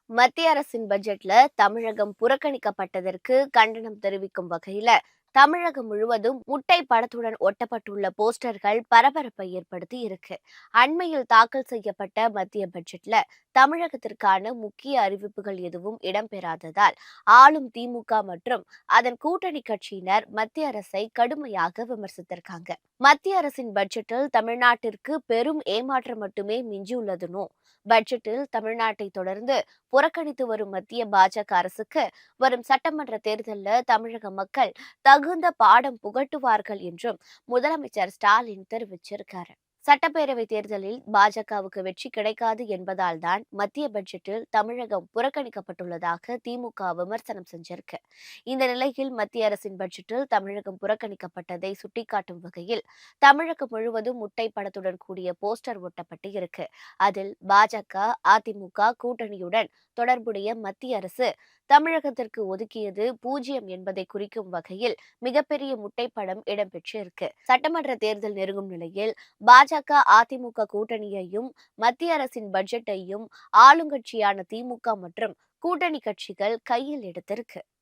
மத்திய அரசின் பட்ஜெட்ல தமிழகம் புறக்கணிக்கப்பட்டதற்கு கண்டனம் தெரிவிக்கும் வகையில தமிழகம் முழுவதும் முட்டை படத்துடன் ஒட்டப்பட்டுள்ள போஸ்டர்கள் பரபரப்பை ஏற்படுத்தி இருக்கு. அண்மையில் தாக்கல் செய்யப்பட்ட மத்திய பட்ஜெட்ல தமிழகத்திற்கான முக்கிய அறிவிப்புகள் எதுவும் இடம்பெறாததால் ஆளும் திமுக மற்றும் அதன் கூட்டணி கட்சியினர் மத்திய அரசை கடுமையாக விமர்சித்திருக்காங்க. மத்திய அரசின் பட்ஜெட்டில் தமிழ்நாட்டிற்கு பெரும் ஏமாற்றம் மட்டுமே மிஞ்சியுள்ளதுனோ, பட்ஜெட்டில் தமிழ்நாட்டை தொடர்ந்து புறக்கணித்து வரும் மத்திய பாஜக அரசுக்கு வரும் சட்டமன்ற தேர்தலில் தமிழக மக்கள் தகுந்த பாடம் புகட்டுவார்கள் என்றும் முதலமைச்சர் ஸ்டாலின் தெரிவிச்சிருக்காரு. சட்டப்பேரவை தேர்தலில் பாஜகவுக்கு வெற்றி கிடைக்காது என்பதால் தான் மத்திய பட்ஜெட்டில் தமிழகம் புறக்கணிக்கப்பட்டுள்ளதாக திமுக விமர்சனம் செஞ்சிருக்கு. இந்த நிலையில் மத்திய அரசின் பட்ஜெட்டில் தமிழகம் புறக்கணிக்கப்பட்டதை சுட்டிக்காட்டும் வகையில் தமிழகம் முழுவதும் முட்டை படத்துடன் கூடிய போஸ்டர் ஒட்டப்பட்டு இருக்கு. அதில் பாஜக, அதிமுக கூட்டணியுடன் தொடர்புடைய மத்திய அரசு தமிழகத்திற்கு ஒதுக்கியது 0 என்பதை குறிக்கும் வகையில் மிகப்பெரிய முட்டைப்படம் இடம்பெற்று இருக்கு. சட்டமன்ற தேர்தல் நெருங்கும் நிலையில் பாஜக, அதிமுக கூட்டணியையும் மத்திய அரசின் பட்ஜெட்டையும் ஆளுங்கட்சியான திமுக மற்றும் கூட்டணி கட்சிகள் கையில் எடுத்திருக்கு.